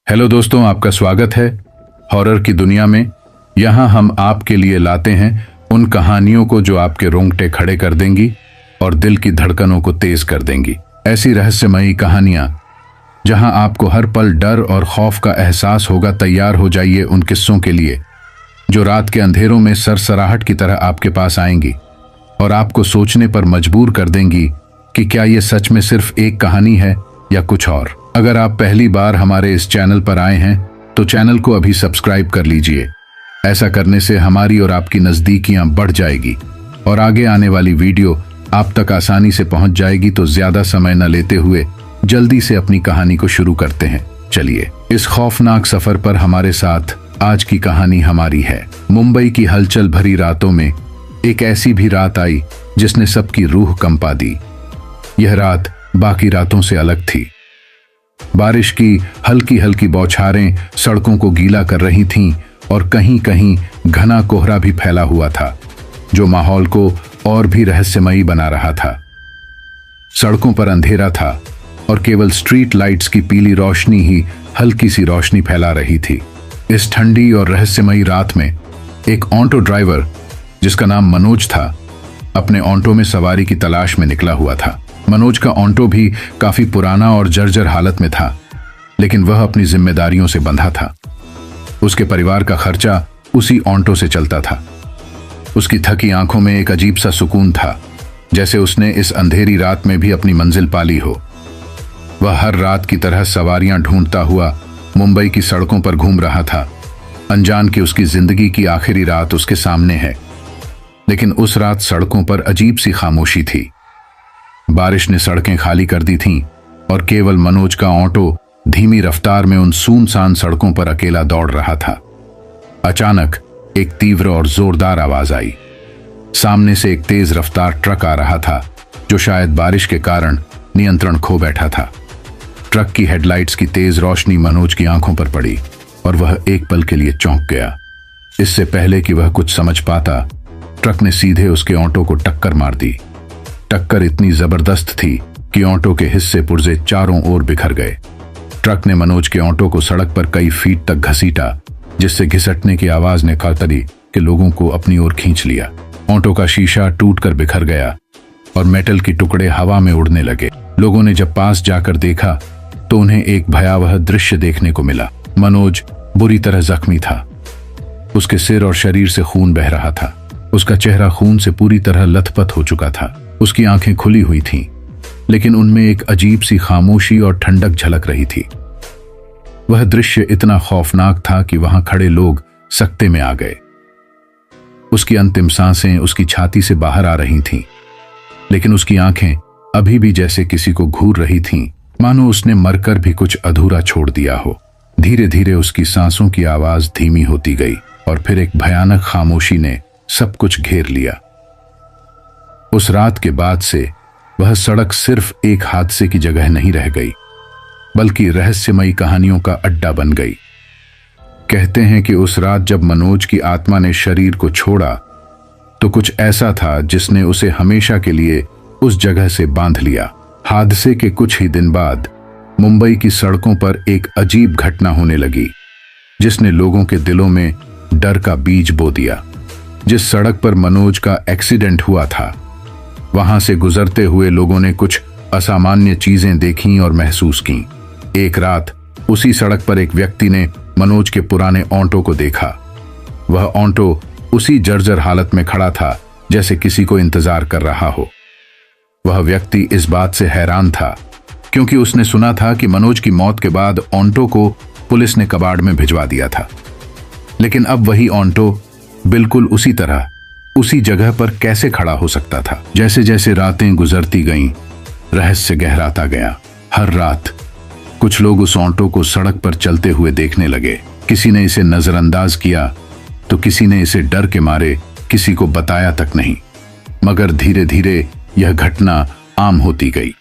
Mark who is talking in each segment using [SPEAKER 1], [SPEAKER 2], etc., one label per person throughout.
[SPEAKER 1] Hello दोस्तों, आपका स्वागत है हॉरर की दुनिया में। यहाँ हम आपके लिए लाते हैं उन कहानियों को जो आपके रोंगटे खड़े कर देंगी और दिल की धड़कनों को तेज कर देंगी। ऐसी रहस्यमयी कहानियां जहां आपको हर पल डर और खौफ का एहसास होगा। तैयार हो जाइए उन किस्सों के लिए जो रात के अंधेरों में सरसराहट की तरह आपके पास आएंगी और आपको सोचने पर मजबूर कर देंगी कि क्या ये सच में सिर्फ एक कहानी है या कुछ और। अगर आप पहली बार हमारे इस चैनल पर आए हैं तो चैनल को अभी सब्सक्राइब कर लीजिए। ऐसा करने से हमारी और आपकी नजदीकियां बढ़ जाएगी और आगे आने वाली वीडियो आप तक आसानी से पहुंच जाएगी। तो ज्यादा समय न लेते हुए जल्दी से अपनी कहानी को शुरू करते हैं। चलिए, इस खौफनाक सफर पर हमारे साथ आज की कहानी हमारी है। मुंबई की हलचल भरी रातों में एक ऐसी भी रात आई जिसने सबकी रूह कंपा दी। यह रात बाकी रातों से अलग थी। बारिश की हल्की हल्की बौछारें सड़कों को गीला कर रही थीं और कहीं कहीं घना कोहरा भी फैला हुआ था जो माहौल को और भी रहस्यमयी बना रहा था। सड़कों पर अंधेरा था और केवल स्ट्रीट लाइट्स की पीली रोशनी ही हल्की सी रोशनी फैला रही थी। इस ठंडी और रहस्यमयी रात में एक ऑटो ड्राइवर जिसका नाम मनोज था अपने ऑटो में सवारी की तलाश में निकला हुआ था। मनोज का ऑटो भी काफी पुराना और जर्जर हालत में था, लेकिन वह अपनी जिम्मेदारियों से बंधा था। उसके परिवार का खर्चा उसी ऑटो से चलता था। उसकी थकी आंखों में एक अजीब सा सुकून था, जैसे उसने इस अंधेरी रात में भी अपनी मंजिल पाली हो। वह हर रात की तरह सवारियां ढूंढता हुआ मुंबई की सड़कों पर घूम रहा था, अनजान कि उसकी जिंदगी की आखिरी रात उसके सामने है। लेकिन उस रात सड़कों पर अजीब सी खामोशी थी। बारिश ने सड़कें खाली कर दी थीं और केवल मनोज का ऑटो धीमी रफ्तार में उन सुनसान सड़कों पर अकेला दौड़ रहा था। अचानक एक तीव्र और जोरदार आवाज आई। सामने से एक तेज रफ्तार ट्रक आ रहा था जो शायद बारिश के कारण नियंत्रण खो बैठा था। ट्रक की हेडलाइट्स की तेज रोशनी मनोज की आंखों पर पड़ी और वह एक पल के लिए चौंक गया। इससे पहले कि वह कुछ समझ पाता, ट्रक ने सीधे उसके ऑटो को टक्कर मार दी। टक्कर इतनी जबरदस्त थी कि ऑटो के हिस्से पुर्जे चारों ओर बिखर गए। ट्रक ने मनोज के ऑटो को सड़क पर कई फीट तक घसीटा, जिससे घिसटने की आवाज ने खतरी के लोगों को अपनी ओर खींच लिया। ऑटो का शीशा टूटकर बिखर गया और मेटल के टुकड़े हवा में उड़ने लगे। लोगों ने जब पास जाकर देखा तो उन्हें एक भयावह दृश्य देखने को मिला। मनोज बुरी तरह जख्मी था। उसके सिर और शरीर से खून बह रहा था। उसका चेहरा खून से पूरी तरह लथपथ हो चुका था। उसकी आंखें खुली हुई थीं, लेकिन उनमें एक अजीब सी खामोशी और ठंडक झलक रही थी। वह दृश्य इतना खौफनाक था कि वहां खड़े लोग सकते में आ गए। उसकी अंतिम सांसें उसकी छाती से बाहर आ रही थीं, लेकिन उसकी आंखें अभी भी जैसे किसी को घूर रही थीं, मानो उसने मरकर भी कुछ अधूरा छोड़ दिया हो। धीरे धीरे उसकी सांसों की आवाज धीमी होती गई और फिर एक भयानक खामोशी ने सब कुछ घेर लिया। उस रात के बाद से वह सड़क सिर्फ एक हादसे की जगह नहीं रह गई, बल्कि रहस्यमयी कहानियों का अड्डा बन गई। कहते हैं कि उस रात जब मनोज की आत्मा ने शरीर को छोड़ा तो कुछ ऐसा था जिसने उसे हमेशा के लिए उस जगह से बांध लिया। हादसे के कुछ ही दिन बाद मुंबई की सड़कों पर एक अजीब घटना होने लगी जिसने लोगों के दिलों में डर का बीज बो दिया। जिस सड़क पर मनोज का एक्सीडेंट हुआ था, वहां से गुजरते हुए लोगों ने कुछ असामान्य चीजें देखीं और महसूस की। एक रात उसी सड़क पर एक व्यक्ति ने मनोज के पुराने ऑटो को देखा। वह ऑटो उसी जर्जर हालत में खड़ा था जैसे किसी को इंतजार कर रहा हो। वह व्यक्ति इस बात से हैरान था क्योंकि उसने सुना था कि मनोज की मौत के बाद ऑटो को पुलिस ने कबाड़ में भिजवा दिया था, लेकिन अब वही ऑटो बिल्कुल उसी तरह उसी जगह पर कैसे खड़ा हो सकता था। जैसे जैसे रातें गुजरती गईं, रहस्य गहराता गया। हर रात कुछ लोग उस ऑटो को सड़क पर चलते हुए देखने लगे। किसी ने इसे नजरअंदाज किया तो किसी ने इसे डर के मारे किसी को बताया तक नहीं, मगर धीरे धीरे यह घटना आम होती गई।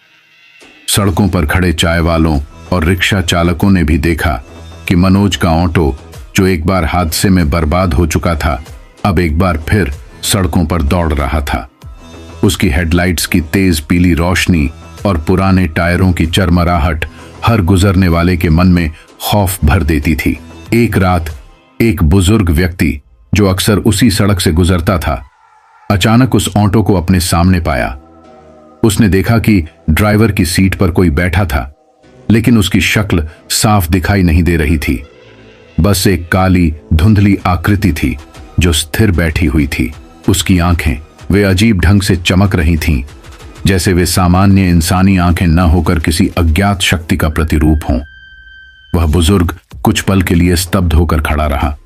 [SPEAKER 1] सड़कों पर खड़े चाय वालों और रिक्शा चालकों ने भी देखा कि मनोज का ऑटो, जो एक बार हादसे में बर्बाद हो चुका था, अब एक बार फिर सड़कों पर दौड़ रहा था। उसकी हेडलाइट्स की तेज पीली रोशनी और पुराने टायरों की चरमराहट हर गुजरने वाले के मन में खौफ भर देती थी। एक रात एक बुजुर्ग व्यक्ति जो अक्सर उसी सड़क से गुजरता था, अचानक उस ऑटो को अपने सामने पाया। उसने देखा कि ड्राइवर की सीट पर कोई बैठा था, लेकिन उसकी शक्ल साफ दिखाई नहीं दे रही थी। बस एक काली धुंधली आकृति थी जो स्थिर बैठी हुई थी। उसकी आंखें वे अजीब ढंग से चमक रही थीं, जैसे वे सामान्य इंसानी आंखें न होकर किसी अज्ञात शक्ति का प्रतिरूप हों। वह बुजुर्ग कुछ पल के लिए स्तब्ध होकर खड़ा रहा,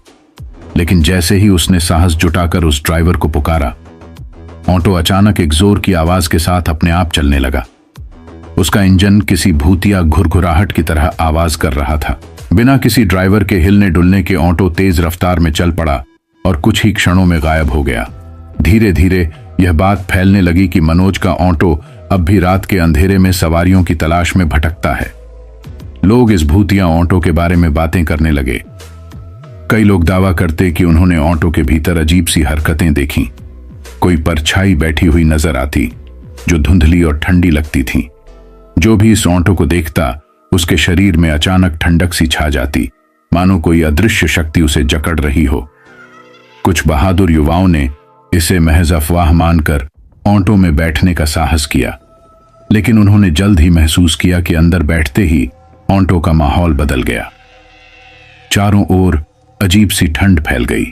[SPEAKER 1] लेकिन जैसे ही उसने साहस जुटाकर उस ड्राइवर को पुकारा, ऑटो अचानक एक जोर की आवाज के साथ अपने आप चलने लगा। उसका इंजन किसी भूतिया घुरघुराहट की तरह आवाज कर रहा था। बिना किसी ड्राइवर के हिलने डुलने के ऑटो तेज रफ्तार में चल पड़ा और कुछ ही क्षणों में गायब हो गया। धीरे धीरे यह बात फैलने लगी कि मनोज का ऑटो अब भी रात के अंधेरे में सवारियों की तलाश में भटकता है। लोग इस भूतिया ऑटो के बारे में बातें करने लगे। कई लोग दावा करते कि उन्होंने ऑटो के भीतर अजीब सी हरकतें देखीं। कोई परछाई बैठी हुई नजर आती जो धुंधली और ठंडी लगती थी। जो भी इस ऑटो को देखता, उसके शरीर में अचानक ठंडक सी छा जाती, मानो कोई अदृश्य शक्ति उसे जकड़ रही हो। कुछ बहादुर युवाओं ने इसे महज अफवाह मानकर ऑटो में बैठने का साहस किया, लेकिन उन्होंने जल्द ही महसूस किया कि अंदर बैठते ही ऑटो का माहौल बदल गया। चारों ओर अजीब सी ठंड फैल गई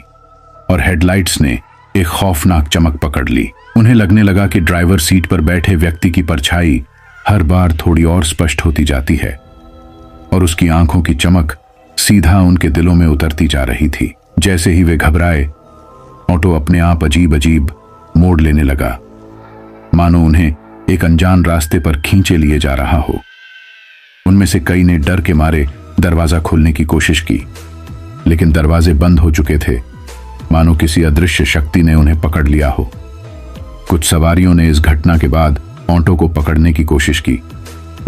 [SPEAKER 1] और हेडलाइट्स ने एक खौफनाक चमक पकड़ ली। उन्हें लगने लगा कि ड्राइवर सीट पर बैठे व्यक्ति की परछाई हर बार थोड़ी और स्पष्ट होती जाती है और उसकी आंखों की चमक सीधा उनके दिलों में उतरती जा रही थी। जैसे ही वे घबराए, ऑटो अपने आप अजीब अजीब मोड़ लेने लगा, मानो उन्हें एक अनजान रास्ते पर खींचे लिए जा रहा हो। उनमें से कई ने डर के मारे दरवाजा खोलने की कोशिश की, लेकिन दरवाजे बंद हो चुके थे, मानो किसी अदृश्य शक्ति ने उन्हें पकड़ लिया हो। कुछ सवारियों ने इस घटना के बाद ऑटो को पकड़ने की कोशिश की,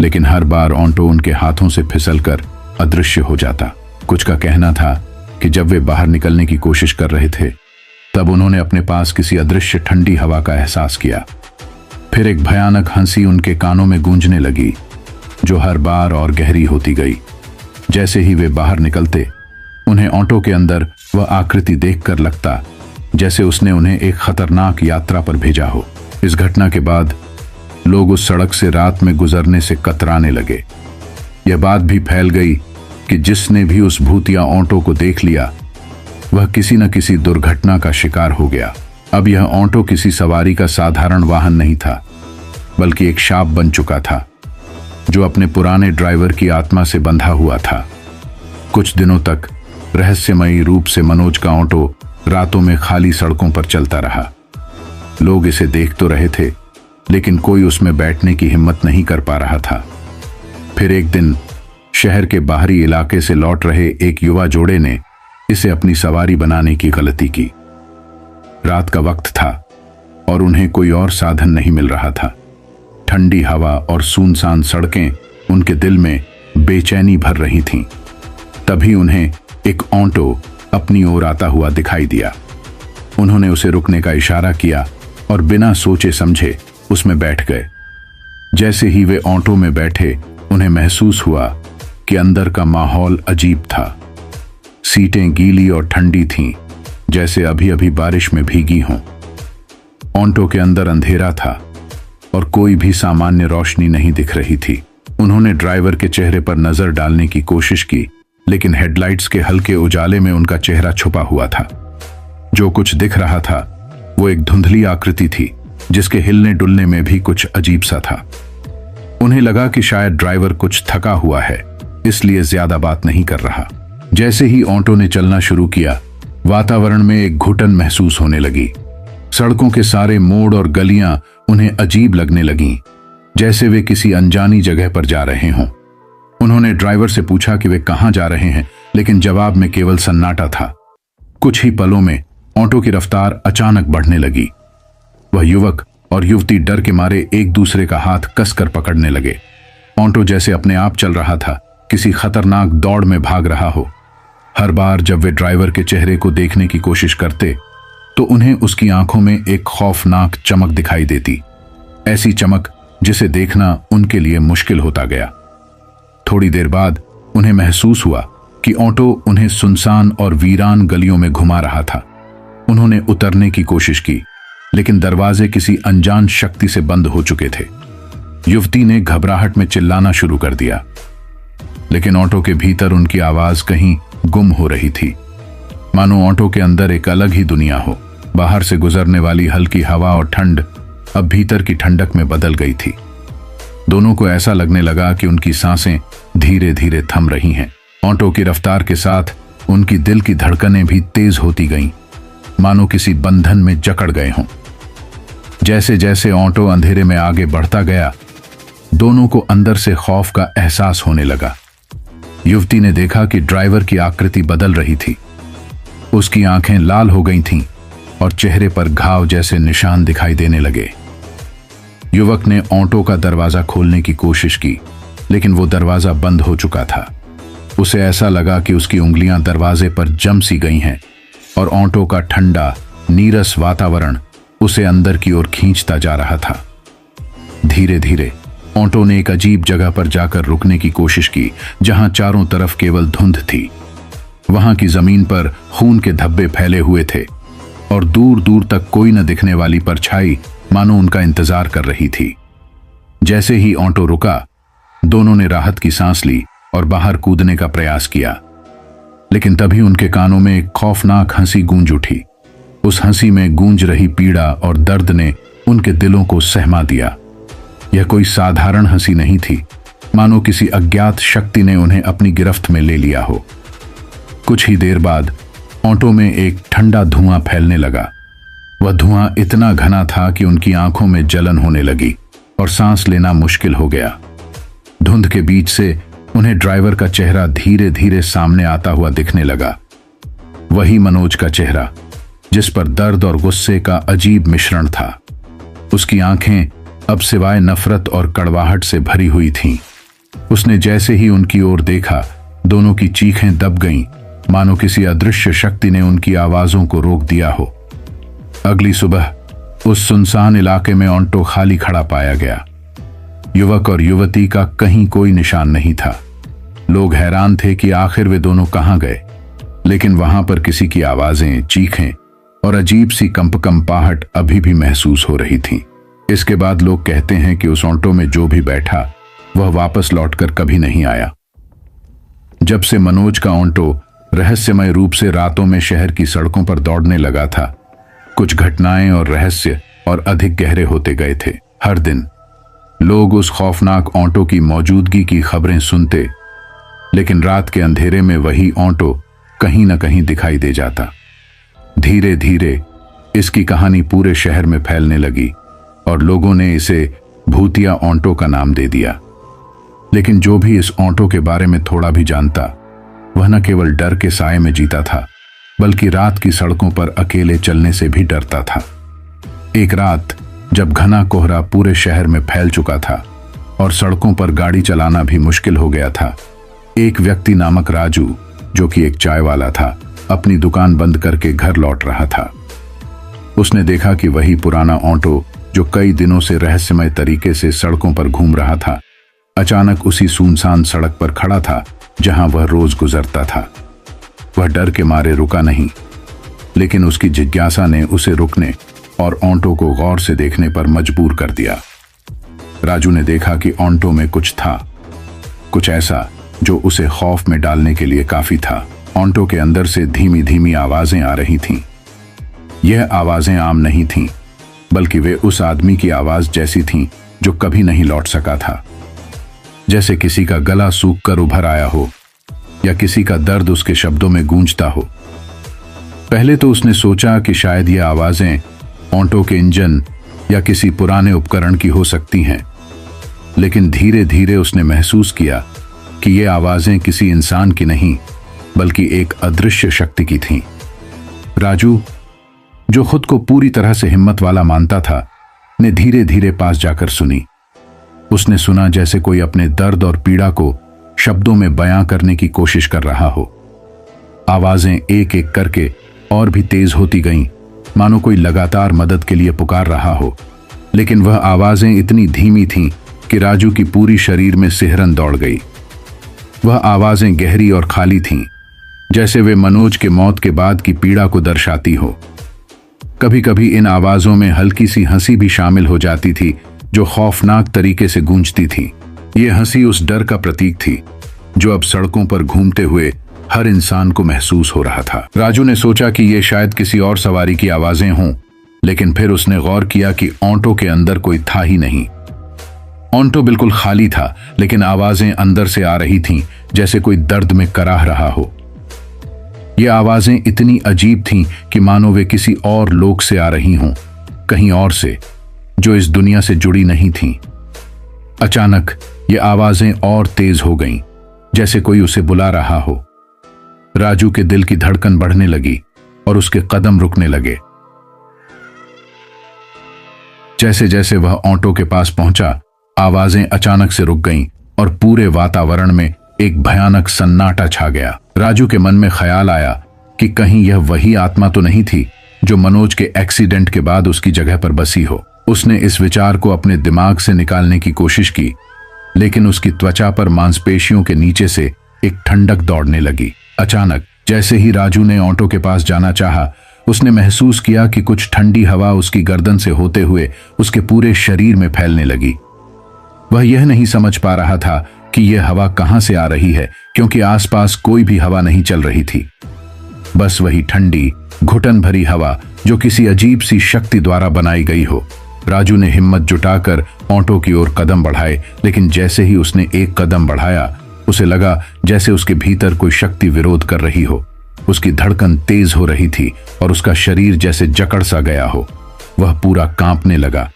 [SPEAKER 1] लेकिन हर बार ऑटो उनके हाथों से फिसलकर अदृश्य हो जाता। कुछ का कहना था कि जब वे बाहर निकलने की कोशिश कर रहे थे, तब उन्होंने अपने पास किसी अदृश्य ठंडी हवा का एहसास किया। फिर एक भयानक हंसी उनके कानों में गूंजने लगी, जो हर बार और गहरी होती गई। जैसे ही वे बाहर निकलते, उन्हें ऑटो के अंदर वह आकृति देखकर लगता जैसे उसने उन्हें एक खतरनाक यात्रा पर भेजा हो। इस घटना के बाद लोग उस सड़क से रात में गुजरने से कतराने लगे। यह बात भी फैल गई कि जिसने भी उस भूतिया ऑटो को देख लिया, वह किसी न किसी दुर्घटना का शिकार हो गया। अब यह ऑटो किसी सवारी का साधारण वाहन नहीं था, बल्कि एक शाप बन चुका था जो अपने पुराने ड्राइवर की आत्मा से बंधा हुआ था। कुछ दिनों तक रहस्यमयी रूप से मनोज का ऑटो रातों में खाली सड़कों पर चलता रहा। लोग इसे देख तो रहे थे, लेकिन कोई उसमें बैठने की हिम्मत नहीं कर पा रहा था। फिर एक दिन शहर के बाहरी इलाके से लौट रहे एक युवा जोड़े ने इसे अपनी सवारी बनाने की गलती की। रात का वक्त था और उन्हें कोई और साधन नहीं मिल रहा था। ठंडी हवा और सुनसान सड़कें उनके दिल में बेचैनी भर रही थीं। तभी उन्हें एक ऑटो अपनी ओर आता हुआ दिखाई दिया। उन्होंने उसे रुकने का इशारा किया और बिना सोचे समझे उसमें बैठ गए। जैसे ही वे ऑटो में बैठे, उन्हें महसूस हुआ कि अंदर का माहौल अजीब था। सीटें गीली और ठंडी थीं, जैसे अभी अभी बारिश में भीगी हों। ऑटो के अंदर अंधेरा था और कोई भी सामान्य रोशनी नहीं दिख रही थी। उन्होंने ड्राइवर के चेहरे पर नजर डालने की कोशिश की, लेकिन हेडलाइट्स के हल्के उजाले में उनका चेहरा छुपा हुआ था। जो कुछ दिख रहा था वो एक धुंधली आकृति थी, जिसके हिलने डुलने में भी कुछ अजीब सा था। उन्हें लगा कि शायद ड्राइवर कुछ थका हुआ है, इसलिए ज्यादा बात नहीं कर रहा। जैसे ही ऑटो ने चलना शुरू किया, वातावरण में एक घुटन महसूस होने लगी। सड़कों के सारे मोड़ और गलियां उन्हें अजीब लगने लगीं, जैसे वे किसी अनजानी जगह पर जा रहे हों। उन्होंने ड्राइवर से पूछा कि वे कहां जा रहे हैं, लेकिन जवाब में केवल सन्नाटा था। कुछ ही पलों में ऑटो की रफ्तार अचानक बढ़ने लगी। वह युवक और युवती डर के मारे एक दूसरे का हाथ कसकर पकड़ने लगे। ऑटो जैसे अपने आप चल रहा था, किसी खतरनाक दौड़ में भाग रहा हो। हर बार जब वे ड्राइवर के चेहरे को देखने की कोशिश करते, तो उन्हें उसकी आंखों में एक खौफनाक चमक दिखाई देती, ऐसी चमक जिसे देखना उनके लिए मुश्किल होता गया। थोड़ी देर बाद उन्हें महसूस हुआ कि ऑटो उन्हें सुनसान और वीरान गलियों में घुमा रहा था। उन्होंने उतरने की कोशिश की, लेकिन दरवाजे किसी अनजान शक्ति से बंद हो चुके थे। युवती ने घबराहट में चिल्लाना शुरू कर दिया, लेकिन ऑटो के भीतर उनकी आवाज कहीं गुम हो रही थी, मानो ऑटो के अंदर एक अलग ही दुनिया हो। बाहर से गुजरने वाली हल्की हवा और ठंड अब भीतर की ठंडक में बदल गई थी। दोनों को ऐसा लगने लगा कि उनकी सांसें धीरे धीरे थम रही हैं। ऑटो की रफ्तार के साथ उनकी दिल की धड़कनें भी तेज होती गईं, मानो किसी बंधन में जकड़ गए हों। जैसे जैसे ऑटो अंधेरे में आगे बढ़ता गया, दोनों को अंदर से खौफ का एहसास होने लगा। युवती ने देखा कि ड्राइवर की आकृति बदल रही थी। उसकी आंखें लाल हो गई थीं और चेहरे पर घाव जैसे निशान दिखाई देने लगे। युवक ने ऑटो का दरवाजा खोलने की कोशिश की, लेकिन वो दरवाजा बंद हो चुका था। उसे ऐसा लगा कि उसकी उंगलियां दरवाजे पर जम सी गई हैं और ऑटो का ठंडा नीरस वातावरण उसे अंदर की ओर खींचता जा रहा था। धीरे धीरे ऑटो ने एक अजीब जगह पर जाकर रुकने की कोशिश की, जहां चारों तरफ केवल धुंध थी। वहां की जमीन पर खून के धब्बे फैले हुए थे और दूर दूर तक कोई न दिखने वाली परछाई मानो उनका इंतजार कर रही थी। जैसे ही ऑटो रुका, दोनों ने राहत की सांस ली और बाहर कूदने का प्रयास किया, लेकिन तभी उनके कानों में एक खौफनाक हंसी गूंज उठी। उस हंसी में गूंज रही पीड़ा और दर्द ने उनके दिलों को सहमा दिया। यह कोई साधारण हंसी नहीं थी, मानो किसी अज्ञात शक्ति ने उन्हें अपनी गिरफ्त में ले लिया हो। कुछ ही देर बाद ऑटो में एक ठंडा धुआं फैलने लगा। वह धुआं इतना घना था कि उनकी आंखों में जलन होने लगी और सांस लेना मुश्किल हो गया। धुंध के बीच से उन्हें ड्राइवर का चेहरा धीरे धीरे सामने आता हुआ दिखने लगा। वही मनोज का चेहरा, जिस पर दर्द और गुस्से का अजीब मिश्रण था। उसकी आंखें अब सिवाय नफरत और कड़वाहट से भरी हुई थीं। उसने जैसे ही उनकी ओर देखा, दोनों की चीखें दब गईं, मानो किसी अदृश्य शक्ति ने उनकी आवाजों को रोक दिया हो। अगली सुबह उस सुनसान इलाके में ऑटो खाली खड़ा पाया गया। युवक और युवती का कहीं कोई निशान नहीं था। लोग हैरान थे कि आखिर वे दोनों कहां गए, लेकिन वहां पर किसी की आवाजें, चीखें और अजीब सी कंपकंपाहट अभी भी महसूस हो रही थी। इसके बाद लोग कहते हैं कि उस ऑटो में जो भी बैठा वह वापस लौटकर कभी नहीं आया। जब से मनोज का ऑटो रहस्यमय रूप से रातों में शहर की सड़कों पर दौड़ने लगा था, कुछ घटनाएं और रहस्य और अधिक गहरे होते गए थे। हर दिन लोग उस खौफनाक ऑटो की मौजूदगी की खबरें सुनते, लेकिन रात के अंधेरे में वही ऑटो कहीं न कहीं दिखाई दे जाता। धीरे धीरे इसकी कहानी पूरे शहर में फैलने लगी और लोगों ने इसे भूतिया ऑटो का नाम दे दिया। लेकिन जो भी इस ऑटो के बारे में थोड़ा भी जानता, वह न केवल डर के साए में जीता था, बल्कि रात की सड़कों पर अकेले चलने से भी डरता था। एक रात जब घना कोहरा पूरे शहर में फैल चुका था और सड़कों पर गाड़ी चलाना भी मुश्किल हो गया था, एक व्यक्ति नामक राजू, जो कि एक चाय वाला था, अपनी दुकान बंद करके घर लौट रहा था। उसने देखा कि वही पुराना ऑटो जो कई दिनों से रहस्यमय तरीके से सड़कों पर घूम रहा था, अचानक उसी सुनसान सड़क पर खड़ा था जहां वह रोज गुजरता था। वह डर के मारे रुका नहीं, लेकिन उसकी जिज्ञासा ने उसे रुकने और ऑटो को गौर से देखने पर मजबूर कर दिया। राजू ने देखा कि ऑटो में कुछ था, कुछ ऐसा जो उसे खौफ में डालने के लिए काफी था। ऑटो के अंदर से धीमी धीमी आवाजें आ रही थीं। यह आवाजें आम नहीं थीं, बल्कि वे उस आदमी की आवाज जैसी थीं जो कभी नहीं लौट सका था। जैसे किसी का गला सूख कर उभर आया हो या किसी का दर्द उसके शब्दों में गूंजता हो। पहले तो उसने सोचा कि शायद ये आवाजें ऑटो के इंजन या किसी पुराने उपकरण की हो सकती हैं, लेकिन धीरे धीरे उसने महसूस किया कि ये आवाजें किसी इंसान की नहीं, बल्कि एक अदृश्य शक्ति की थीं। राजू, जो खुद को पूरी तरह से हिम्मत वाला मानता था, ने धीरे धीरे पास जाकर सुनी। उसने सुना जैसे कोई अपने दर्द और पीड़ा को शब्दों में बयां करने की कोशिश कर रहा हो। आवाजें एक एक करके और भी तेज होती गईं, मानो कोई लगातार मदद के लिए पुकार रहा हो। लेकिन वह आवाजें इतनी धीमी थीं कि राजू की पूरी शरीर में सिहरन दौड़ गई। वह आवाजें गहरी और खाली थीं, जैसे वे मनोज के मौत के बाद की पीड़ा को दर्शाती हो। कभी कभी इन आवाजों में हल्की सी हंसी भी शामिल हो जाती थी, जो खौफनाक तरीके से गूंजती थी। ये हंसी उस डर का प्रतीक थी जो अब सड़कों पर घूमते हुए हर इंसान को महसूस हो रहा था। राजू ने सोचा कि ये शायद किसी और सवारी की आवाजें हों, लेकिन फिर उसने गौर किया कि ऑटो के अंदर कोई था ही नहीं। ऑटो बिल्कुल खाली था, लेकिन आवाजें अंदर से आ रही थीं, जैसे कोई दर्द में कराह रहा हो। ये आवाजें इतनी अजीब थीं कि मानो वे किसी और लोक से आ रही हों, कहीं और से, जो इस दुनिया से जुड़ी नहीं थीं। अचानक ये आवाजें और तेज हो गईं, जैसे कोई उसे बुला रहा हो। राजू के दिल की धड़कन बढ़ने लगी और उसके कदम रुकने लगे। जैसे जैसे वह ऑटो के पास पहुंचा, आवाजें अचानक से रुक गईं और पूरे वातावरण में एक भयानक सन्नाटा छा गया। राजू के मन में ख्याल आया कि कहीं यह वही आत्मा तो नहीं थी जो मनोज के एक्सीडेंट के बाद उसकी जगह पर बसी हो। उसने इस विचार को अपने दिमाग से निकालने की कोशिश की, लेकिन उसकी त्वचा पर मांसपेशियों के नीचे से एक ठंडक दौड़ने लगी। अचानक जैसे ही राजू ने ऑटो के पास जाना चाहा, उसने महसूस किया कि कुछ ठंडी हवा उसकी गर्दन से होते हुए उसके पूरे शरीर में फैलने लगी। वह यह नहीं समझ पा रहा था कि यह हवा कहां से आ रही है, क्योंकि आसपास कोई भी हवा नहीं चल रही थी। बस वही ठंडी, घुटन भरी हवा जो किसी अजीब सी शक्ति द्वारा बनाई गई हो। राजू ने हिम्मत जुटाकर ऑटो की ओर कदम बढ़ाए, लेकिन जैसे ही उसने एक कदम बढ़ाया, उसे लगा जैसे उसके भीतर कोई शक्ति विरोध कर रही हो। उसकी धड़कन तेज हो रही थी और उसका शरीर जैसे जकड़ सा गया हो। वह पूरा कांपने लगा।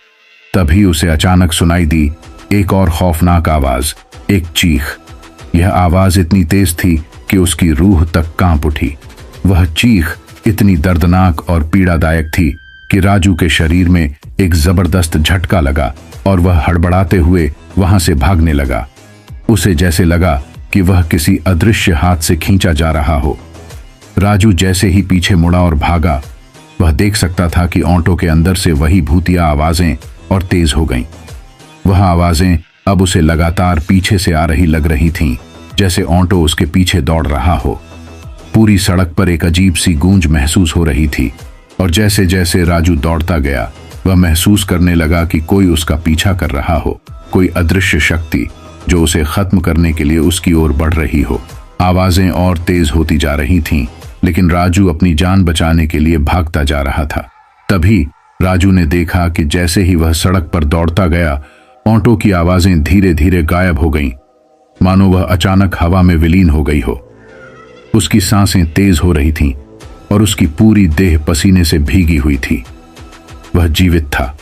[SPEAKER 1] तभी उसे अचानक सुनाई दी एक और खौफनाक आवाज, एक चीख। यह आवाज इतनी तेज थी कि उसकी रूह तक कांप उठी। वह चीख इतनी दर्दनाक और पीड़ादायक थी कि राजू के शरीर में एक जबरदस्त झटका लगा और वह हड़बड़ाते हुए वहां से भागने लगा। उसे जैसे लगा कि वह किसी अदृश्य हाथ से खींचा जा रहा हो। राजू जैसे ही पीछे मुड़ा और भागा, वह देख सकता था कि ऑटो के अंदर से वही भूतिया आवाजें और तेज हो गईं। वह आवाजें अब उसे लगातार पीछे से आ रही लग रही थीं, जैसे ऑटो उसके पीछे दौड़ रहा हो। पूरी सड़क पर एक अजीब सी गूंज महसूस हो रही थी और जैसे जैसे राजू दौड़ता गया, वह महसूस करने लगा कि कोई उसका पीछा कर रहा हो, कोई अदृश्य शक्ति जो उसे खत्म करने के लिए उसकी ओर बढ़ रही हो। आवाजें और तेज होती जा रही थीं, लेकिन राजू अपनी जान बचाने के लिए भागता जा रहा था। तभी राजू ने देखा कि जैसे ही वह सड़क पर दौड़ता गया, ऑटो की आवाजें धीरे धीरे गायब हो गईं, मानो वह अचानक हवा में विलीन हो गई हो। उसकी सांसें तेज हो रही थीं और उसकी पूरी देह पसीने से भीगी हुई थी। वह जीवित था,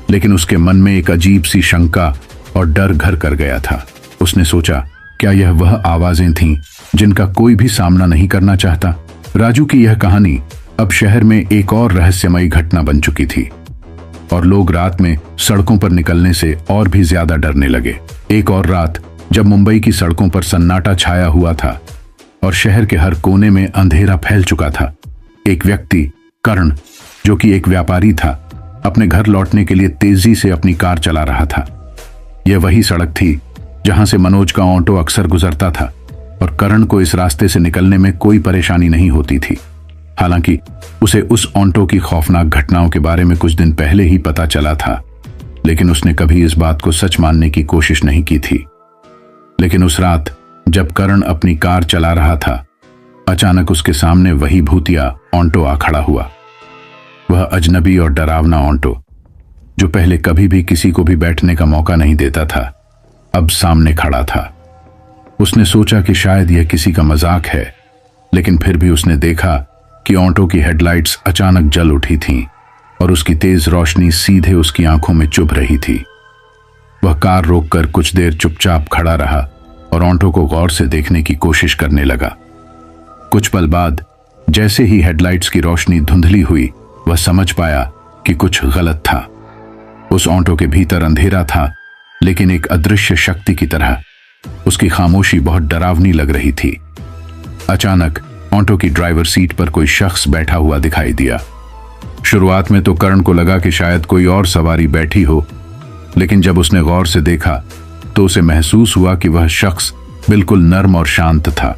[SPEAKER 1] लेकिन उसके मन में एक अजीब सी शंका और डर घर कर गया था। उसने सोचा, क्या यह वह आवाजें थीं जिनका कोई भी सामना नहीं करना चाहता? राजू की यह कहानी अब शहर में एक और रहस्यमयी घटना बन चुकी थी और लोग रात में सड़कों पर निकलने से और भी ज्यादा डरने लगे। एक और रात जब मुंबई की सड़कों पर सन्नाटा छाया हुआ था और शहर के हर कोने में अंधेरा फैल चुका था, एक व्यक्ति, कर्ण, जो कि एक व्यापारी था, अपने घर लौटने के लिए तेजी से अपनी कार चला रहा था। यह वही सड़क थी जहां से मनोज का ऑटो अक्सर गुजरता था और कर्ण को इस रास्ते से निकलने में कोई परेशानी नहीं होती थी। हालांकि उसे उस ऑटो की खौफनाक घटनाओं के बारे में कुछ दिन पहले ही पता चला था, लेकिन उसने कभी इस बात को सच मानने की कोशिश नहीं की थी। लेकिन उस रात जब कर्ण अपनी कार चला रहा था, अचानक उसके सामने वही भूतिया ऑटो आ खड़ा हुआ। वह अजनबी और डरावना ऑटो, जो पहले कभी भी किसी को भी बैठने का मौका नहीं देता था, अब सामने खड़ा था। उसने सोचा कि शायद यह किसी का मजाक है, लेकिन फिर भी उसने देखा कि ऑटो की हेडलाइट्स अचानक जल उठी थीं और उसकी तेज रोशनी सीधे उसकी आंखों में चुभ रही थी। वह कार रोककर कुछ देर चुपचाप खड़ा रहा और ऑटो को गौर से देखने की कोशिश करने लगा। कुछ पल बाद जैसे ही हेडलाइट्स की रोशनी धुंधली हुई, वह समझ पाया कि कुछ गलत था। उस ऑटो के भीतर अंधेरा था, लेकिन एक अदृश्य शक्ति की तरह उसकी खामोशी बहुत डरावनी लग रही थी। अचानक ऑटो की ड्राइवर सीट पर कोई शख्स बैठा हुआ दिखाई दिया। शुरुआत में तो कर्ण को लगा कि शायद कोई और सवारी बैठी हो, लेकिन जब उसने गौर से देखा तो उसे महसूस हुआ कि वह शख्स बिल्कुल नर्म और शांत था,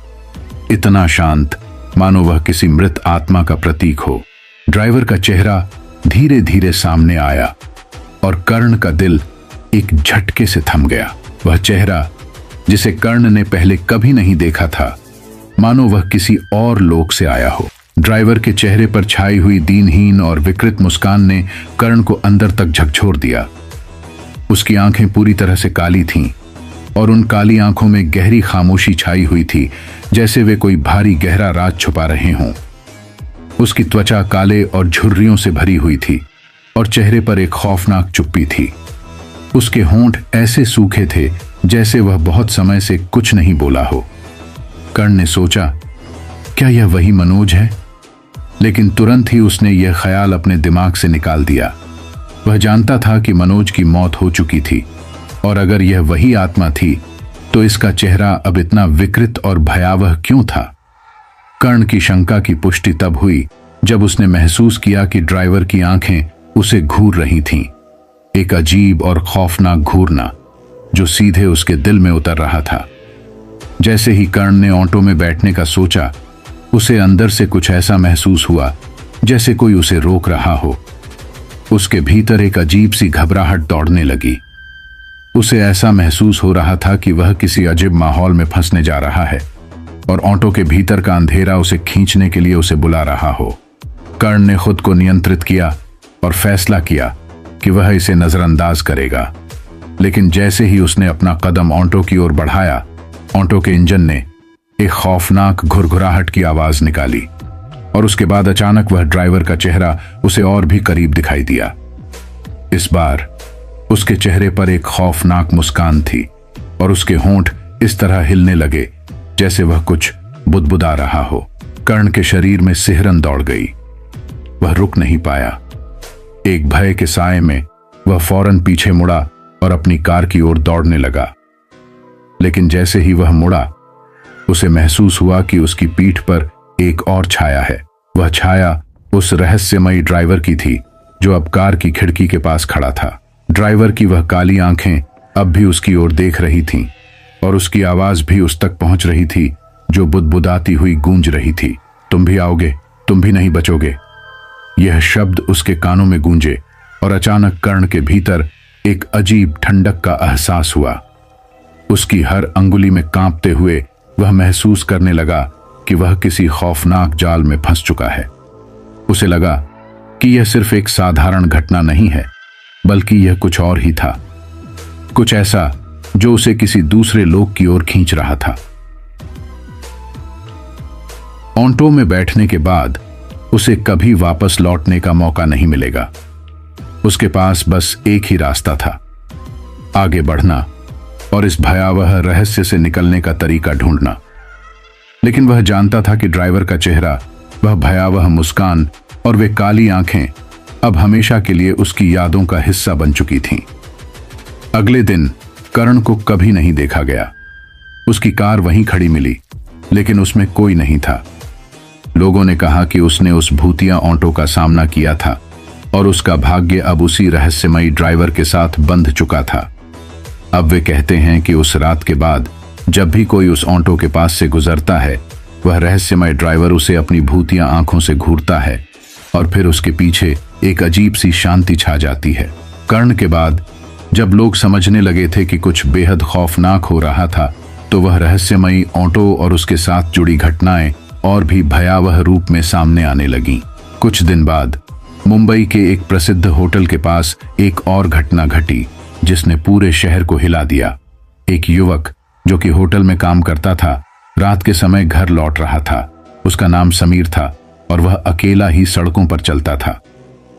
[SPEAKER 1] इतना शांत मानो वह किसी मृत आत्मा का प्रतीक हो। ड्राइवर का चेहरा धीरे धीरे सामने आया और कर्ण का दिल एक झटके से थम गया। वह चेहरा जिसे कर्ण ने पहले कभी नहीं देखा था, मानो वह किसी और लोक से आया हो। ड्राइवर के चेहरे पर छाई हुई दीनहीन और विकृत मुस्कान ने कर्ण को अंदर तक झकझोर दिया। उसकी आंखें पूरी तरह से काली थीं और उन काली आंखों में गहरी खामोशी छाई हुई थी, जैसे वे कोई भारी गहरा राज छुपा रहे हों। उसकी त्वचा काले और झुर्रियों से भरी हुई थी और चेहरे पर एक खौफनाक चुप्पी थी। उसके होंठ ऐसे सूखे थे जैसे वह बहुत समय से कुछ नहीं बोला हो। कर्ण ने सोचा, क्या यह वही मनोज है? लेकिन तुरंत ही उसने यह ख्याल अपने दिमाग से निकाल दिया। वह जानता था कि मनोज की मौत हो चुकी थी, और अगर यह वही आत्मा थी तो इसका चेहरा अब इतना विकृत और भयावह क्यों था? कर्ण की शंका की पुष्टि तब हुई जब उसने महसूस किया कि ड्राइवर की आंखें उसे घूर रही थीं, एक अजीब और खौफनाक घूरना जो सीधे उसके दिल में उतर रहा था। जैसे ही कर्ण ने ऑटो में बैठने का सोचा, उसे अंदर से कुछ ऐसा महसूस हुआ जैसे कोई उसे रोक रहा हो। उसके भीतर एक अजीब सी घबराहट दौड़ने लगी। उसे ऐसा महसूस हो रहा था कि वह किसी अजीब माहौल में फंसने जा रहा है और ऑटो के भीतर का अंधेरा उसे खींचने के लिए उसे बुला रहा हो। कर्ण ने खुद को नियंत्रित किया और फैसला किया कि वह इसे नजरअंदाज करेगा। लेकिन जैसे ही उसने अपना कदम ऑटो की ओर बढ़ाया, ऑटो के इंजन ने एक खौफनाक घुरघुराहट की आवाज निकाली और उसके बाद अचानक वह ड्राइवर का चेहरा उसे और भी करीब दिखाई दिया। इस बार उसके चेहरे पर एक खौफनाक मुस्कान थी और उसके होंठ इस तरह हिलने लगे जैसे वह कुछ बुदबुदा रहा हो। कर्ण के शरीर में सिहरन दौड़ गई। वह रुक नहीं पाया। एक भय के साए में वह फौरन पीछे मुड़ा और अपनी कार की ओर दौड़ने लगा। लेकिन जैसे ही वह मुड़ा, उसे महसूस हुआ कि उसकी पीठ पर एक और छाया है। वह छाया उस रहस्यमयी ड्राइवर की थी जो अब कार की खिड़की के पास खड़ा था। ड्राइवर की वह काली आंखें अब भी उसकी ओर देख रही थीं और उसकी आवाज भी उस तक पहुंच रही थी जो बुदबुदाती हुई गूंज रही थी। तुम भी आओगे, तुम भी नहीं बचोगे। यह शब्द उसके कानों में गूंजे और अचानक कर्ण के भीतर एक अजीब ठंडक का एहसास हुआ। उसकी हर अंगुली में कांपते हुए वह महसूस करने लगा कि वह किसी खौफनाक जाल में फंस चुका है। उसे लगा कि यह सिर्फ एक साधारण घटना नहीं है, बल्कि यह कुछ और ही था, कुछ ऐसा जो उसे किसी दूसरे लोक की ओर खींच रहा था। ऑटो में बैठने के बाद उसे कभी वापस लौटने का मौका नहीं मिलेगा। उसके पास बस एक ही रास्ता था, आगे बढ़ना और इस भयावह रहस्य से निकलने का तरीका ढूंढना। लेकिन वह जानता था कि ड्राइवर का चेहरा, वह भयावह मुस्कान और वे काली आंखें अब हमेशा के लिए उसकी यादों का हिस्सा बन चुकी थीं। अगले दिन कर्ण को कभी नहीं देखा गया। उसकी कार वहीं खड़ी मिली, लेकिन उसमें कोई नहीं था। लोगों ने कहा कि उसने उस भूतिया ऑटो का सामना किया था और उसका भाग्य अब उसी रहस्यमयी ड्राइवर के साथ बंध चुका था। अब वे कहते हैं कि उस रात के बाद जब भी कोई उस ऑटो के पास से गुजरता है, वह रहस्यमय ड्राइवर उसे अपनी भूतिया आंखों से घूरता है और फिर उसके पीछे एक अजीब सी शांति छा जाती है। कर्ण के बाद जब लोग समझने लगे थे कि कुछ बेहद खौफनाक हो रहा था, तो वह रहस्यमयी ऑटो और उसके साथ जुड़ी घटनाएं और भी भयावह रूप में सामने आने लगीं। कुछ दिन बाद मुंबई के एक प्रसिद्ध होटल के पास एक और घटना घटी जिसने पूरे शहर को हिला दिया। एक युवक जो कि होटल में काम करता था, रात के समय घर लौट रहा था। उसका नाम समीर था और वह अकेला ही सड़कों पर चलता था।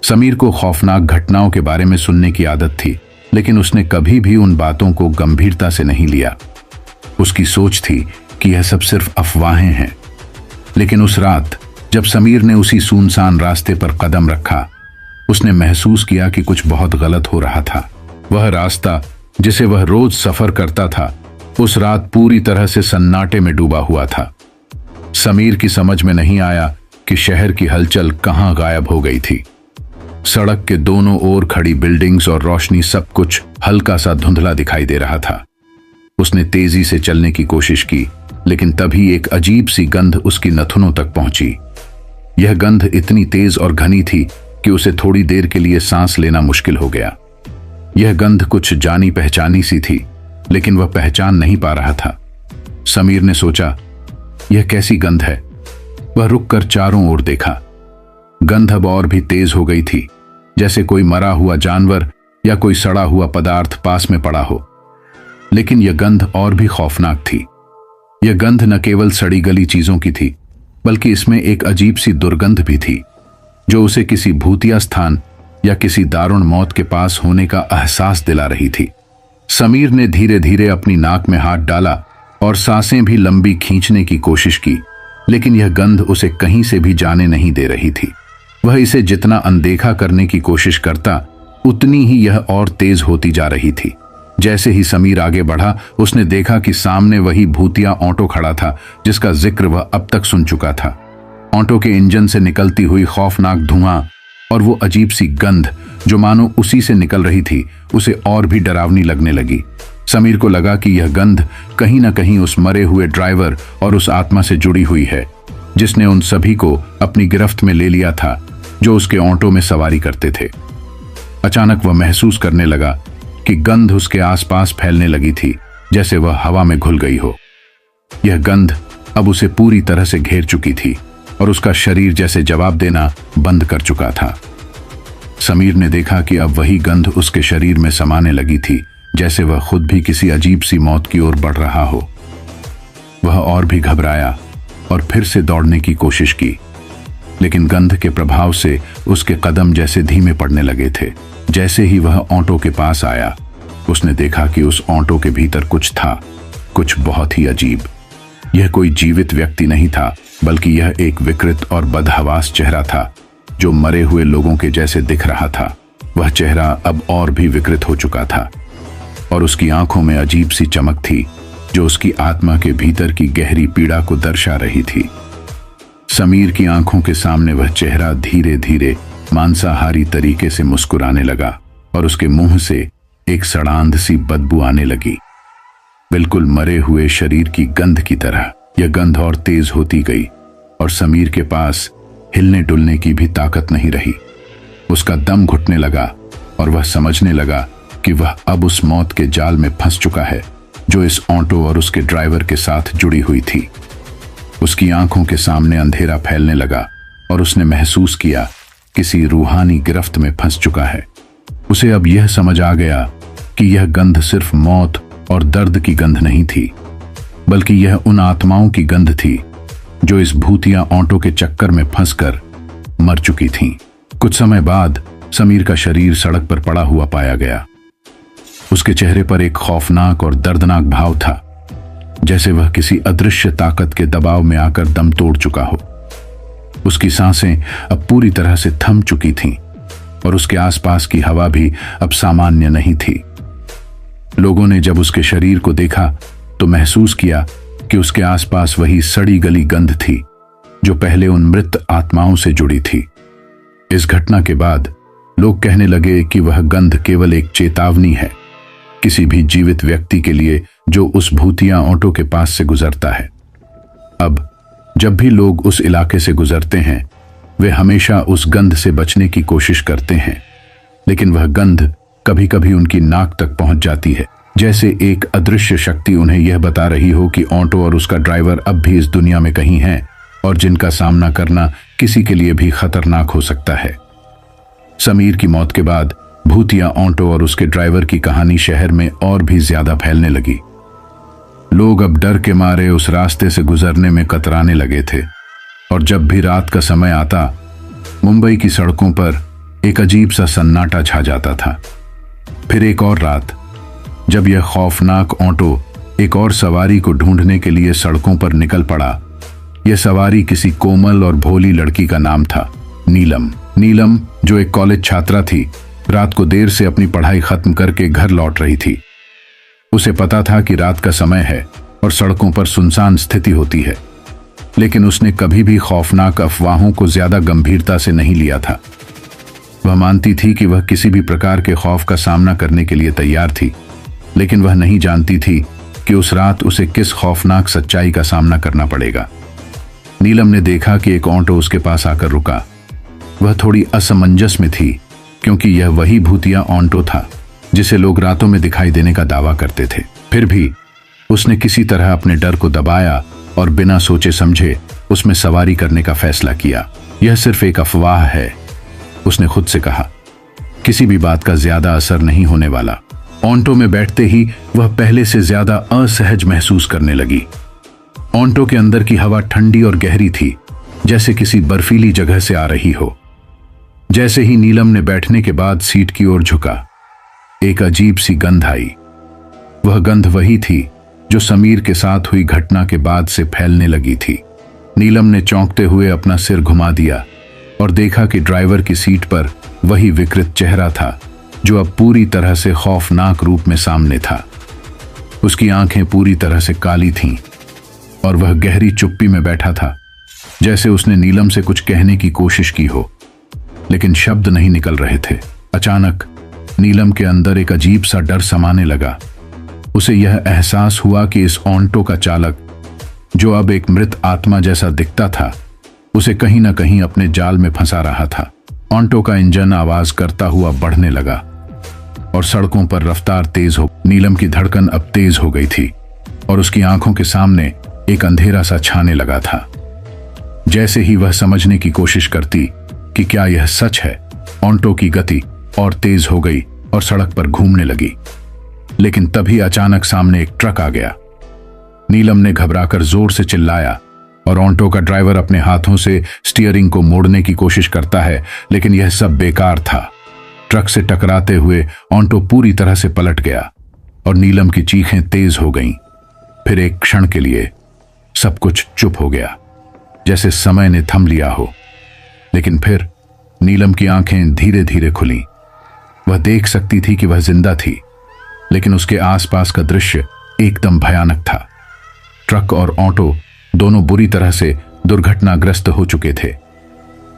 [SPEAKER 1] समीर को खौफनाक घटनाओं के बारे में सुनने की आदत थी, लेकिन उसने कभी भी उन बातों को गंभीरता से नहीं लिया। उसकी सोच थी कि यह सब सिर्फ अफवाहें हैं। लेकिन उस रात जब समीर ने उसी सुनसान रास्ते पर कदम रखा, उसने महसूस किया कि कुछ बहुत गलत हो रहा था। वह रास्ता जिसे वह रोज सफर करता था, उस रात पूरी तरह से सन्नाटे में डूबा हुआ था। समीर की समझ में नहीं आया कि शहर की हलचल कहां गायब हो गई थी। सड़क के दोनों ओर खड़ी बिल्डिंग्स और रोशनी, सब कुछ हल्का सा धुंधला दिखाई दे रहा था। उसने तेजी से चलने की कोशिश की, लेकिन तभी एक अजीब सी गंध उसकी नथुनों तक पहुंची। यह गंध इतनी तेज और घनी थी कि उसे थोड़ी देर के लिए सांस लेना मुश्किल हो गया। यह गंध कुछ जानी पहचानी सी थी, लेकिन वह पहचान नहीं पा रहा था। समीर ने सोचा, यह कैसी गंध है? वह रुककर चारों ओर देखा। गंध अब और भी तेज हो गई थी, जैसे कोई मरा हुआ जानवर या कोई सड़ा हुआ पदार्थ पास में पड़ा हो। लेकिन यह गंध और भी खौफनाक थी। यह गंध न केवल सड़ी गली चीजों की थी, बल्कि इसमें एक अजीब सी दुर्गंध भी थी, जो उसे किसी भूतिया स्थान या किसी दारुण मौत के पास होने का एहसास दिला रही थी। समीर ने धीरे धीरे अपनी नाक में हाथ डाला और सांसें भी लंबी खींचने की कोशिश की, लेकिन यह गंध उसे कहीं से भी जाने नहीं दे रही थी। वह इसे जितना अनदेखा करने की कोशिश करता, उतनी ही यह और तेज होती जा रही थी। जैसे ही समीर आगे बढ़ा, उसने देखा कि सामने वही भूतिया ऑटो खड़ा था जिसका जिक्र वह अब तक सुन चुका था। ऑटो के इंजन से निकलती हुई खौफनाक धुआं और वो अजीब सी गंध जो मानो उसी से निकल रही थी, उसे और भी डरावनी लगने लगी। समीर को लगा कि यह गंध कहीं न कहीं उस मरे हुए ड्राइवर और उस आत्मा से जुड़ी हुई है, जिसने उन सभी को अपनी गिरफ्त में ले लिया था जो उसके ऑटो में सवारी करते थे। अचानक वह महसूस करने लगा कि गंध उसके आसपास फैलने लगी थी, जैसे वह हवा में घुल गई हो। यह गंध अब उसे पूरी तरह से घेर चुकी थी और उसका शरीर जैसे जवाब देना बंद कर चुका था। समीर ने देखा कि अब वही गंध उसके शरीर में समाने लगी थी, जैसे वह खुद भी किसी अजीब सी मौत की ओर बढ़ रहा हो। वह और भी घबराया और फिर से दौड़ने की कोशिश की, लेकिन गंध के प्रभाव से उसके कदम जैसे धीमे पड़ने लगे थे। जैसे ही वह ऑटो के पास आया, उसने देखा कि उस ऑटो के भीतर कुछ था, कुछ बहुत ही अजीब। यह कोई जीवित व्यक्ति नहीं था, बल्कि यह एक विकृत और बदहवास चेहरा था जो मरे हुए लोगों के जैसे दिख रहा था। वह चेहरा अब और भी विकृत हो चुका था और उसकी आंखों में अजीब सी चमक थी जो उसकी आत्मा के भीतर की गहरी पीड़ा को दर्शा रही थी। समीर की आंखों के सामने वह चेहरा धीरे धीरे मांसाहारी तरीके से मुस्कुराने लगा और उसके मुंह से एक सड़ांध सी बदबू आने लगी, बिल्कुल मरे हुए शरीर की गंध की तरह। यह गंध और तेज होती गई और समीर के पास हिलने डुलने की भी ताकत नहीं रही। उसका दम घुटने लगा और वह समझने लगा कि वह अब उस मौत के जाल में फंस चुका है जो इस ऑटो और उसके ड्राइवर के साथ जुड़ी हुई थी। उसकी आंखों के सामने अंधेरा फैलने लगा और उसने महसूस किया किसी रूहानी गिरफ्त में फंस चुका है। उसे अब यह समझ आ गया कि यह गंध सिर्फ मौत और दर्द की गंध नहीं थी, बल्कि यह उन आत्माओं की गंध थी जो इस भूतिया ऑटो के चक्कर में फंसकर मर चुकी थीं। कुछ समय बाद समीर का शरीर सड़क पर पड़ा हुआ पाया गया। उसके चेहरे पर एक खौफनाक और दर्दनाक भाव था, जैसे वह किसी अदृश्य ताकत के दबाव में आकर दम तोड़ चुका हो। उसकी सांसें अब पूरी तरह से थम चुकी थीं और उसके आसपास की हवा भी अब सामान्य नहीं थी। लोगों ने जब उसके शरीर को देखा तो महसूस किया कि उसके आसपास वही सड़ी गली गंध थी जो पहले उन मृत आत्माओं से जुड़ी थी। इस घटना के बाद लोग कहने लगे कि वह गंध केवल एक चेतावनी है किसी भी जीवित व्यक्ति के लिए जो उस भूतिया ऑटो के पास से गुजरता है। अब जब भी लोग उस इलाके से गुजरते हैं, वे हमेशा उस गंध से बचने की कोशिश करते हैं, लेकिन वह गंध कभी कभी उनकी नाक तक पहुंच जाती है, जैसे एक अदृश्य शक्ति उन्हें यह बता रही हो कि ऑटो और उसका ड्राइवर अब भी इस दुनिया में कहीं हैं और जिनका सामना करना किसी के लिए भी खतरनाक हो सकता है। समीर की मौत के बाद भूतिया ऑटो और उसके ड्राइवर की कहानी शहर में और भी ज्यादा फैलने लगी। लोग अब डर के मारे उस रास्ते से गुजरने में कतराने लगे थे और जब भी रात का समय आता, मुंबई की सड़कों पर एक अजीब सा सन्नाटा छा जाता था। फिर एक और रात, जब यह खौफनाक ऑटो एक और सवारी को ढूंढने के लिए सड़कों पर निकल पड़ा। यह सवारी किसी कोमल और भोली लड़की का नाम था, नीलम। नीलम, जो एक कॉलेज छात्रा थी, रात को देर से अपनी पढ़ाई खत्म करके घर लौट रही थी। उसे पता था कि रात का समय है और सड़कों पर सुनसान स्थिति होती है, लेकिन उसने कभी भी खौफनाक अफवाहों को ज्यादा गंभीरता से नहीं लिया था। वह मानती थी कि वह किसी भी प्रकार के खौफ का सामना करने के लिए तैयार थी, लेकिन वह नहीं जानती थी कि उस रात उसे किस खौफनाक सच्चाई का सामना करना पड़ेगा। नीलम ने देखा कि एक ऑटो उसके पास आकर रुका। वह थोड़ी असमंजस में थी, क्योंकि यह वही भूतिया ऑटो था जिसे लोग रातों में दिखाई देने का दावा करते थे। फिर भी उसने किसी तरह अपने डर को दबाया और बिना सोचे समझे उसमें सवारी करने का फैसला किया। यह सिर्फ एक अफवाह है, उसने खुद से कहा। किसी भी बात का ज्यादा असर नहीं होने वाला। ऑटो में बैठते ही वह पहले से ज्यादा असहज महसूस करने लगी। ऑटो के अंदर की हवा ठंडी और गहरी थी, जैसे किसी बर्फीली जगह से आ रही हो। जैसे ही नीलम ने बैठने के बाद सीट की ओर झुका, एक अजीब सी गंध आई। वह गंध वही थी जो समीर के साथ हुई घटना के बाद से फैलने लगी थी। नीलम ने चौंकते हुए अपना सिर घुमा दिया और देखा कि ड्राइवर की सीट पर वही विकृत चेहरा था जो अब पूरी तरह से खौफनाक रूप में सामने था। उसकी आंखें पूरी तरह से काली थीं और वह गहरी चुप्पी में बैठा था, जैसे उसने नीलम से कुछ कहने की कोशिश की हो, लेकिन शब्द नहीं निकल रहे थे। अचानक नीलम के अंदर एक अजीब सा डर समाने लगा। उसे यह एहसास हुआ कि इस ऑटो का चालक, जो अब एक मृत आत्मा जैसा दिखता था, उसे कहीं ना कहीं अपने जाल में फंसा रहा था। ऑटो का इंजन आवाज करता हुआ बढ़ने लगा और सड़कों पर रफ्तार तेज हो। नीलम की धड़कन अब तेज हो गई थी और उसकी आंखों के सामने एक अंधेरा सा छाने लगा था। जैसे ही वह समझने की कोशिश करती कि क्या यह सच है, ऑटो की गति और तेज हो गई और सड़क पर घूमने लगी। लेकिन तभी अचानक सामने एक ट्रक आ गया। नीलम ने घबराकर जोर से चिल्लाया और ऑटो का ड्राइवर अपने हाथों से स्टीयरिंग को मोड़ने की कोशिश करता है, लेकिन यह सब बेकार था। ट्रक से टकराते हुए ऑटो पूरी तरह से पलट गया और नीलम की चीखें तेज हो गईं। फिर एक क्षण के लिए सब कुछ चुप हो गया, जैसे समय ने थम लिया हो। लेकिन फिर नीलम की आंखें धीरे धीरे खुलीं। वह देख सकती थी कि वह जिंदा थी, लेकिन उसके आसपास का दृश्य एकदम भयानक था। ट्रक और ऑटो दोनों बुरी तरह से दुर्घटनाग्रस्त हो चुके थे,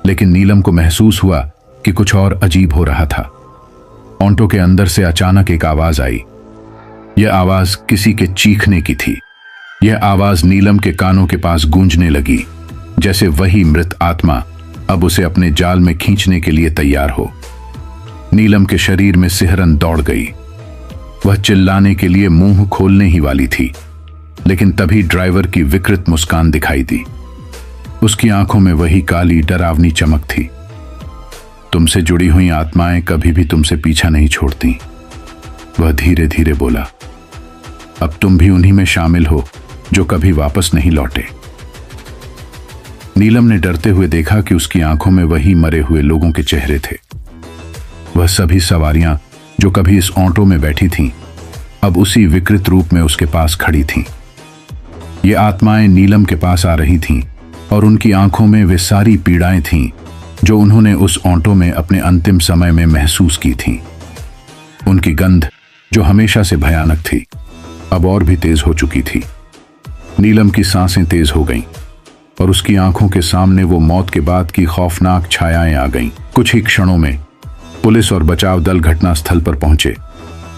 [SPEAKER 1] लेकिन नीलम को महसूस हुआ कि कुछ और अजीब हो रहा था। ऑटो के अंदर से अचानक एक आवाज आई। यह आवाज किसी के चीखने की थी। यह आवाज नीलम के कानों के पास गूंजने लगी, जैसे वही मृत आत्मा अब उसे अपने जाल में खींचने के लिए तैयार हो। नीलम के शरीर में सिहरन दौड़ गई। वह चिल्लाने के लिए मुंह खोलने ही वाली थी, लेकिन तभी ड्राइवर की विकृत मुस्कान दिखाई दी। उसकी आंखों में वही काली डरावनी चमक थी। तुमसे जुड़ी हुई आत्माएं कभी भी तुमसे पीछा नहीं छोड़ती, वह धीरे धीरे बोला। अब तुम भी उन्हीं में शामिल हो जो कभी वापस नहीं लौटे। नीलम ने डरते हुए देखा कि उसकी आंखों में वही मरे हुए लोगों के चेहरे थे। वह सभी सवारियां जो कभी इस ऑटो में बैठी थीं, अब उसी विकृत रूप में उसके पास खड़ी थीं। ये आत्माएं नीलम के पास आ रही थीं और उनकी आंखों में वे सारी पीड़ाएं थीं जो उन्होंने उस ऑटो में अपने अंतिम समय में महसूस की थीं। उनकी गंध, जो हमेशा से भयानक थी, अब और भी तेज हो चुकी थी। नीलम की सांसें तेज हो गईं और उसकी आंखों के सामने वो मौत के बाद की खौफनाक छायाएं आ गईं। कुछ ही क्षणों में पुलिस और बचाव दल घटनास्थल पर पहुंचे,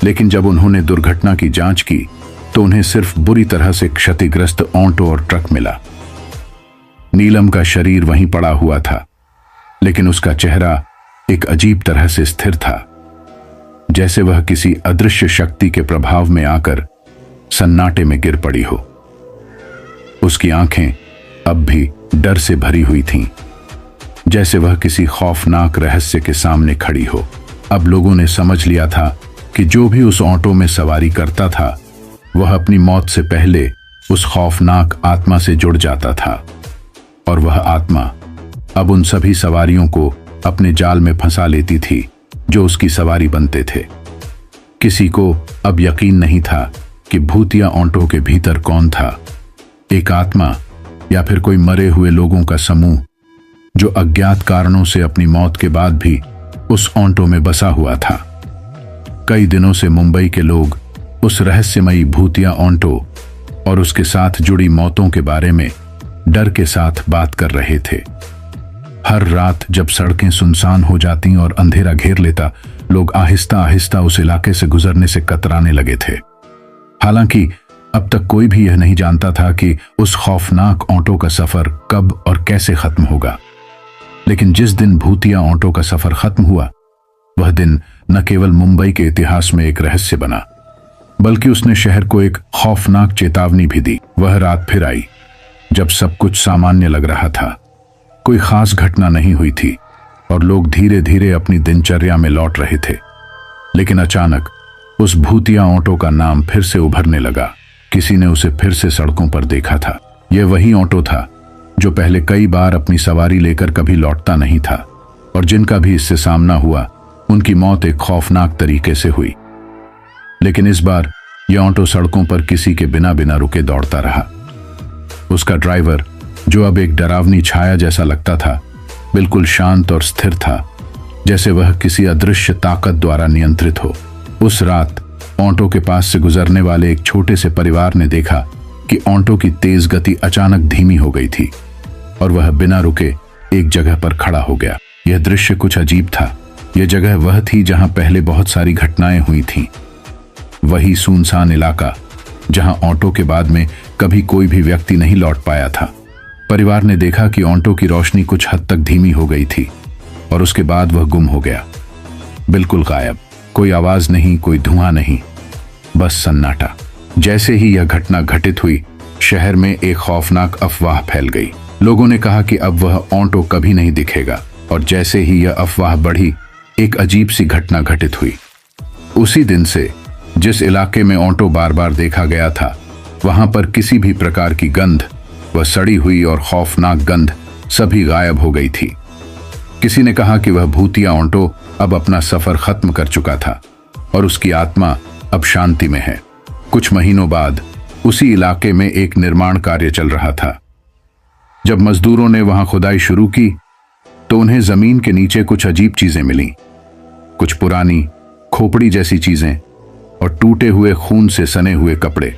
[SPEAKER 1] लेकिन जब उन्होंने दुर्घटना की जांच की तो उन्हें सिर्फ बुरी तरह से क्षतिग्रस्त ऑटो और ट्रक मिला। नीलम का शरीर वहीं पड़ा हुआ था, लेकिन उसका चेहरा एक अजीब तरह से स्थिर था, जैसे वह किसी अदृश्य शक्ति के प्रभाव में आकर सन्नाटे में गिर पड़ी हो। उसकी आंखें अब भी डर से भरी हुई थीं, जैसे वह किसी खौफनाक रहस्य के सामने खड़ी हो। अब लोगों ने समझ लिया था कि जो भी उस ऑटो में सवारी करता था, वह अपनी मौत से पहले उस खौफनाक आत्मा से जुड़ जाता था, और वह आत्मा अब उन सभी सवारियों को अपने जाल में फंसा लेती थी जो उसकी सवारी बनते थे। किसी को अब यकीन नहीं था कि भूतिया ऑटो के भीतर कौन था, एक आत्मा या फिर कोई मरे हुए लोगों का समूह जो अज्ञात कारणों से अपनी मौत के बाद भी उस ऑटो में बसा हुआ था। कई दिनों से मुंबई के लोग उस रहस्यमयी भूतिया ऑटो और उसके साथ जुड़ी मौतों के बारे में डर के साथ बात कर रहे थे। हर रात जब सड़कें सुनसान हो जाती और अंधेरा घेर लेता, लोग आहिस्ता आहिस्ता उस इलाके से गुजरने से कतराने लगे थे। हालांकि अब तक कोई भी यह नहीं जानता था कि उस खौफनाक ऑटो का सफर कब और कैसे खत्म होगा। लेकिन जिस दिन भूतिया ऑटो का सफर खत्म हुआ, वह दिन न केवल मुंबई के इतिहास में एक रहस्य बना, बल्कि उसने शहर को एक खौफनाक चेतावनी भी दी। वह रात फिर आई जब सब कुछ सामान्य लग रहा था, कोई खास घटना नहीं हुई थी और लोग धीरे धीरे अपनी दिनचर्या में लौट रहे थे। लेकिन अचानक उस भूतिया ऑटो का नाम फिर से उभरने लगा। किसी ने उसे फिर से सड़कों पर देखा था। यह वही ऑटो था जो पहले कई बार अपनी सवारी लेकर कभी लौटता नहीं था, और जिनका भी इससे सामना हुआ उनकी मौत एक खौफनाक तरीके से हुई। लेकिन इस बार यह ऑटो सड़कों पर किसी के बिना बिना रुके दौड़ता रहा। उसका ड्राइवर, जो अब एक डरावनी छाया जैसा लगता था, बिल्कुल शांत और स्थिर था, जैसे वह किसी अदृश्य ताकत द्वारा नियंत्रित हो। उस रात ऑटो के पास से गुजरने वाले एक छोटे से परिवार ने देखा कि ऑटो की तेज गति अचानक धीमी हो गई थी और वह बिना रुके एक जगह पर खड़ा हो गया। यह दृश्य कुछ अजीब था। यह जगह वह थी जहां पहले बहुत सारी घटनाएं हुई थीं। वही सुनसान इलाका जहां ऑटो के बाद में कभी कोई भी व्यक्ति नहीं लौट पाया था। परिवार ने देखा कि ऑटो की रोशनी कुछ हद तक धीमी हो गई थी और उसके बाद वह गुम हो गया, बिल्कुल गायब। कोई आवाज नहीं, कोई धुआं नहीं, बस सन्नाटा। जैसे ही यह घटना घटित हुई, शहर में एक खौफनाक अफवाह फैल गई। लोगों ने कहा कि अब वह ऑटो कभी नहीं दिखेगा, और जैसे ही यह अफवाह बढ़ी, एक अजीब सी घटना घटित हुई। उसी दिन से जिस इलाके में ऑटो बार बार देखा गया था, वहां पर किसी भी प्रकार की गंध, वह सड़ी हुई और खौफनाक गंध, सभी गायब हो गई थी। किसी ने कहा कि वह भूतिया ऑटो अब अपना सफर खत्म कर चुका था और उसकी आत्मा अब शांति में है। कुछ महीनों बाद उसी इलाके में एक निर्माण कार्य चल रहा था। जब मजदूरों ने वहां खुदाई शुरू की तो उन्हें जमीन के नीचे कुछ अजीब चीजें मिलीं, कुछ पुरानी खोपड़ी जैसी चीजें और टूटे हुए खून से सने हुए कपड़े।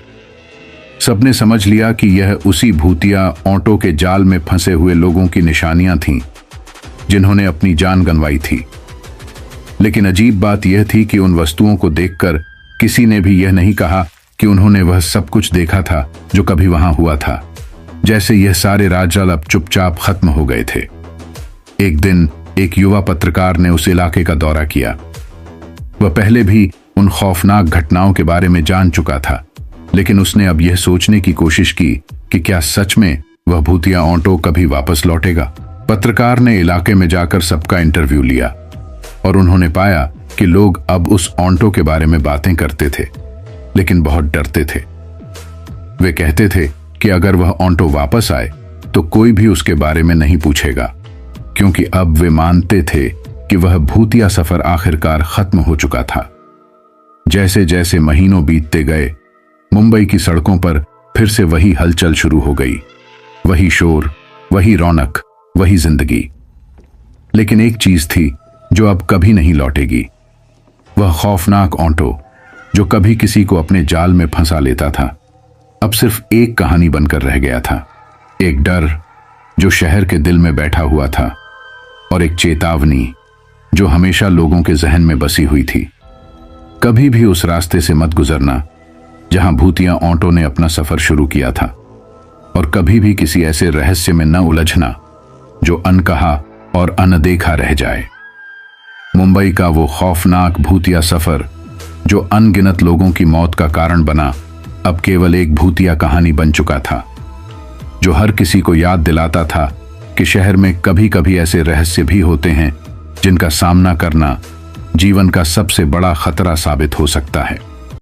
[SPEAKER 1] सबने समझ लिया कि यह उसी भूतिया ऑटो के जाल में फंसे हुए लोगों की निशानियां थीं जिन्होंने अपनी जान गंवाई थी। लेकिन अजीब बात यह थी कि उन वस्तुओं को देखकर किसी ने भी यह नहीं कहा कि उन्होंने वह सब कुछ देखा था जो कभी वहां हुआ था। जैसे यह सारे राजजाल अब चुपचाप खत्म हो गए थे। एक दिन एक युवा पत्रकार ने उस इलाके का दौरा किया। वह पहले भी उन खौफनाक घटनाओं के बारे में जान चुका था, लेकिन उसने अब यह सोचने की कोशिश की कि क्या सच में वह भूतिया ऑटो कभी वापस लौटेगा। पत्रकार ने इलाके में जाकर सबका इंटरव्यू लिया और उन्होंने पाया कि लोग अब उस ऑटो के बारे में बातें करते थे, लेकिन बहुत डरते थे। वे कहते थे कि अगर वह ऑटो वापस आए तो कोई भी उसके बारे में नहीं पूछेगा, क्योंकि अब वे मानते थे कि वह भूतिया सफर आखिरकार खत्म हो चुका था। जैसे जैसे महीनों बीतते गए, मुंबई की सड़कों पर फिर से वही हलचल शुरू हो गई। वही शोर, वही रौनक, वही जिंदगी। लेकिन एक चीज थी जो अब कभी नहीं लौटेगी। वह खौफनाक ऑटो जो कभी किसी को अपने जाल में फंसा लेता था, अब सिर्फ एक कहानी बनकर रह गया था। एक डर जो शहर के दिल में बैठा हुआ था, और एक चेतावनी जो हमेशा लोगों के जहन में बसी हुई थी। कभी भी उस रास्ते से मत गुजरना जहां भूतिया ऑटो ने अपना सफर शुरू किया था, और कभी भी किसी ऐसे रहस्य में न उलझना जो अनकहा और अनदेखा रह जाए। मुंबई का वो खौफनाक भूतिया सफर जो अनगिनत लोगों की मौत का कारण बना, अब केवल एक भूतिया कहानी बन चुका था, जो हर किसी को याद दिलाता था कि शहर में कभी कभी ऐसे रहस्य भी होते हैं जिनका सामना करना जीवन का सबसे बड़ा खतरा साबित हो सकता है।